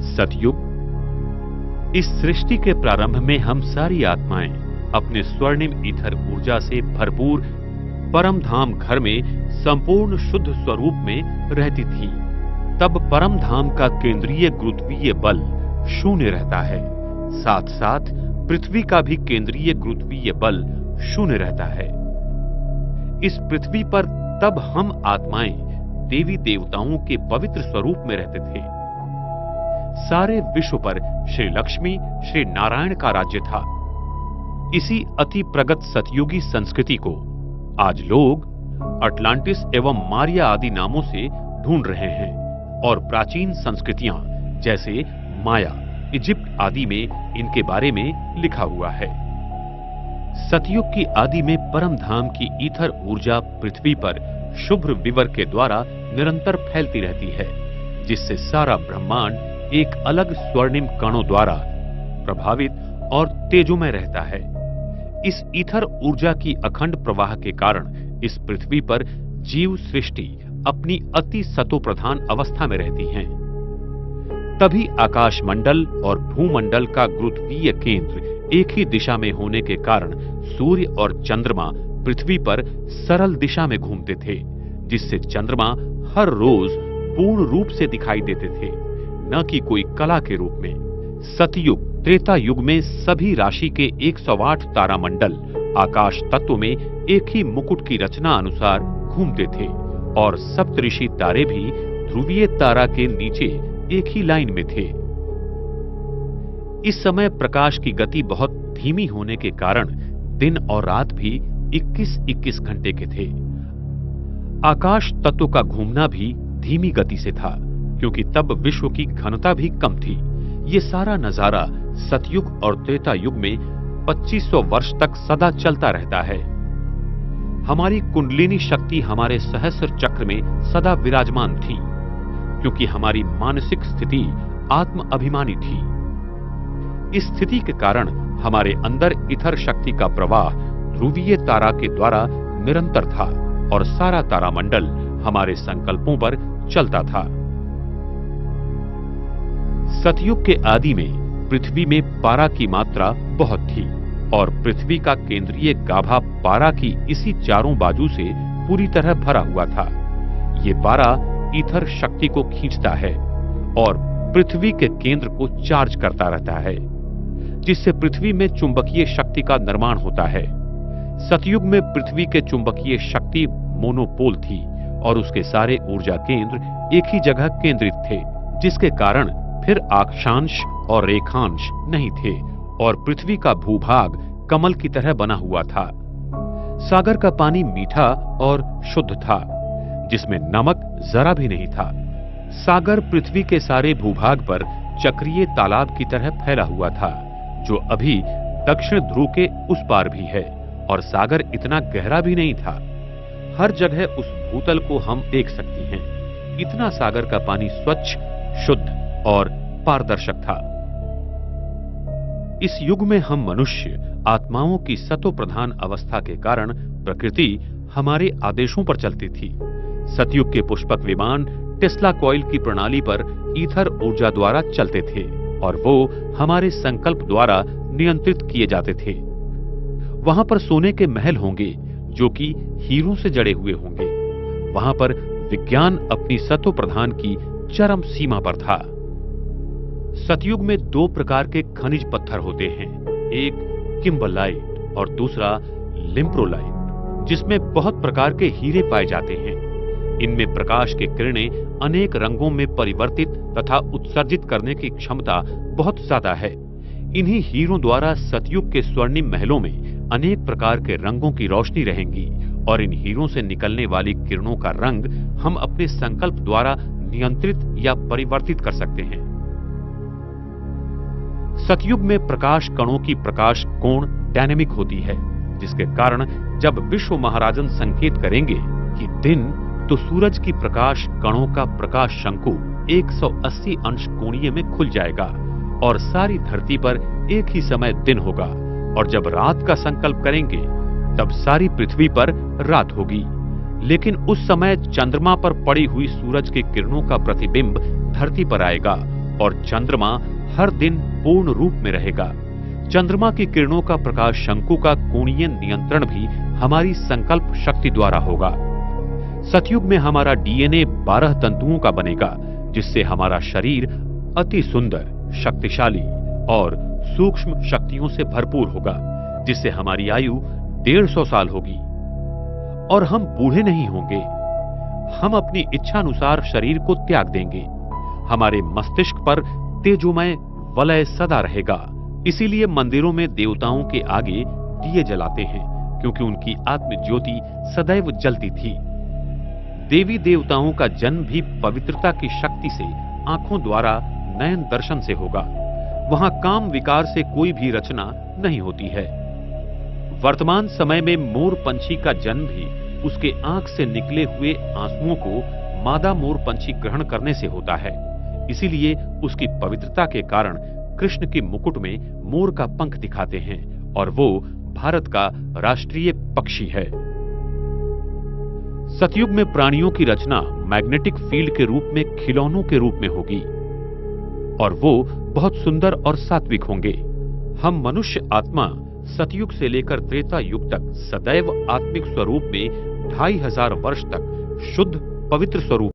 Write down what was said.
सतयुग। इस सृष्टि के प्रारंभ में हम सारी आत्माएं अपने स्वर्णिम ईथर ऊर्जा से भरपूर परम धाम घर में संपूर्ण शुद्ध स्वरूप में रहती थी। तब परम धाम का केंद्रीय गुरुत्वीय बल शून्य रहता है, साथ साथ पृथ्वी का भी केंद्रीय गुरुत्वीय बल शून्य रहता है। इस पृथ्वी पर तब हम आत्माएं देवी देवताओं के पवित्र स्वरूप में रहते थे। सारे विश्व पर श्री लक्ष्मी श्री नारायण का राज्य था। इसी अति प्रगत सतयुगी संस्कृति को आज लोग अटलांटिस एवं मारिया आदि नामों से ढूंढ रहे हैं और प्राचीन संस्कृतियां जैसे माया, इजिप्ट आदि में इनके बारे में लिखा हुआ है। सतयुग की आदि में परम धाम की ईथर ऊर्जा पृथ्वी पर शुभ्र विवर के द्वारा निरंतर फैलती रहती है, जिससे सारा ब्रह्मांड एक अलग स्वर्णिम कणों द्वारा प्रभावित और तेजोमय रहता है। इस ईथर ऊर्जा की अखंड प्रवाह के कारण इस पृथ्वी पर जीव सृष्टि अपनी अति सतोप्रधान अवस्था में रहती हैं। तभी आकाश मंडल और भूमंडल का गुरुत्वीय केंद्र एक ही दिशा में होने के कारण सूर्य और चंद्रमा पृथ्वी पर सरल दिशा में घूमते थे, जिससे चंद्रमा हर रोज पूर्ण रूप से दिखाई देते थे, न कि कोई कला के रूप में। सतयुग त्रेता युग में सभी राशि के 108 तारामंडल आकाश तत्व में एक ही मुकुट की रचना अनुसार घूमते थे और सप्तऋषि तारे भी ध्रुवीय तारा के नीचे एक ही लाइन में थे। इस समय प्रकाश की गति बहुत धीमी होने के कारण दिन और रात भी 21-21 घंटे के थे। आकाश तत्व का घूमना भी धीमी गति से था, क्योंकि तब विश्व की घनता भी कम थी। ये सारा नजारा सतयुग और त्रेता युग में 2500 वर्ष तक सदा चलता रहता है। हमारी कुंडलिनी शक्ति हमारे सहस्र चक्र में सदा विराजमान थी, क्योंकि हमारी मानसिक स्थिति आत्म अभिमानी थी। इस स्थिति के कारण हमारे अंदर इथर शक्ति का प्रवाह ध्रुवीय तारा के द्वारा निरंतर था और सारा तारामंडल हमारे संकल्पों पर चलता था। सतयुग के आदि में पृथ्वी में पारा की मात्रा बहुत थी और पृथ्वी का केंद्रीय गाभा पारा की इसी चारों बाजू से पूरी तरह भरा हुआ था। ये पारा ईथर शक्ति को खींचता है और पृथ्वी के केंद्र को चार्ज करता रहता है, जिससे पृथ्वी में चुंबकीय शक्ति का निर्माण होता है। सतयुग में पृथ्वी के चुंबकीय शक्ति मोनोपोल थी और उसके सारे ऊर्जा केंद्र एक ही जगह केंद्रित थे, जिसके कारण फिर अक्षांश और रेखांश नहीं थे और पृथ्वी का भूभाग कमल की तरह बना हुआ था। सागर का पानी मीठा और शुद्ध था, जिसमें नमक जरा भी नहीं था। सागर पृथ्वी के सारे भूभाग पर चक्रीय तालाब की तरह फैला हुआ था, जो अभी दक्षिण ध्रुव के उस पार भी है, और सागर इतना गहरा भी नहीं था। हर जगह उस भूतल को हम देख सकते हैं। इतना सागर का पानी स्वच्छ, शुद्ध और पारदर्शक था। इस युग में हम मनुष्य आत्माओं की सतो प्रधान अवस्था के कारण प्रकृति हमारे आदेशों पर चलती थी। सतयुग के पुष्पक विमान टेस्ला कॉइल की प्रणाली पर ईथर ऊर्जा द्वारा चलते थे और वो हमारे संकल्प द्वारा नियंत्रित किए जाते थे। वहां पर सोने के महल होंगे जो कि हीरों से जड़े हुए होंगे। वहां पर विज्ञान अपनी सतो प्रधान की चरम सीमा पर था। सतयुग में दो प्रकार के खनिज पत्थर होते हैं, एक किम्बरलाइट और दूसरा लिम्प्रोलाइट, जिसमें बहुत प्रकार के हीरे पाए जाते हैं। इनमें प्रकाश की किरणें अनेक रंगों में परिवर्तित तथा उत्सर्जित करने की क्षमता बहुत ज्यादा है। इन्हीं हीरों द्वारा सतयुग के स्वर्णिम महलों में अनेक प्रकार के रंगों की रोशनी रहेंगी और इन हीरों से निकलने वाली किरणों का रंग हम अपने संकल्प द्वारा नियंत्रित या परिवर्तित कर सकते हैं। सतयुग में प्रकाश कणों की प्रकाश कोण डायनेमिक होती है, जिसके कारण जब विश्व महाराजन संकेत करेंगे कि दिन, तो सूरज की प्रकाश कणों का प्रकाश शंकु 180 अंश कोणीय में खुल जाएगा और सारी धरती पर एक ही समय दिन होगा। और जब रात का संकल्प करेंगे तब सारी पृथ्वी पर रात होगी। लेकिन उस समय चंद्रमा पर पड़ी हुई सूरज की किरणों का प्रतिबिंब धरती पर आएगा और चंद्रमा हर दिन पूर्ण रूप में रहेगा। चंद्रमा की किरणों का प्रकाश शंकु का कोणीय नियंत्रण भी हमारी संकल्प शक्ति द्वारा होगा। सतयुग में हमारा डीएनए 12 तंतुओं का बनेगा, जिससे हमारा शरीर अति सुंदर, शक्तिशाली और सूक्ष्म शक्तियों से भरपूर होगा, जिससे हमारी आयु 150 साल होगी और हम बूढ़े नहीं होंगे। हम अपनी इच्छानुसार शरीर को त्याग देंगे। हमारे मस्तिष्क पर तेजोमय वलय सदा रहेगा। इसीलिए मंदिरों में देवताओं के आगे दिए जलाते हैं, क्योंकि उनकी आत्म ज्योति सदैव जलती थी। देवी देवताओं का जन्म भी पवित्रता की शक्ति से आंखों द्वारा नयन दर्शन से होगा। वहां काम विकार से कोई भी रचना नहीं होती है। वर्तमान समय में मोर पंछी का जन्म भी उसके आंख से निकले हुए आंसुओं को मादा मोर पंछी ग्रहण करने से होता है। इसीलिए उसकी पवित्रता के कारण कृष्ण के मुकुट में मोर का पंख दिखाते हैं और वो भारत का राष्ट्रीय पक्षी है। सतयुग में प्राणियों की रचना मैग्नेटिक फील्ड के रूप में खिलौनों के रूप में होगी और वो बहुत सुंदर और सात्विक होंगे। हम मनुष्य आत्मा सतयुग से लेकर त्रेता युग तक सदैव आत्मिक स्वरूप में 2500 वर्ष तक शुद्ध पवित्र स्वरूप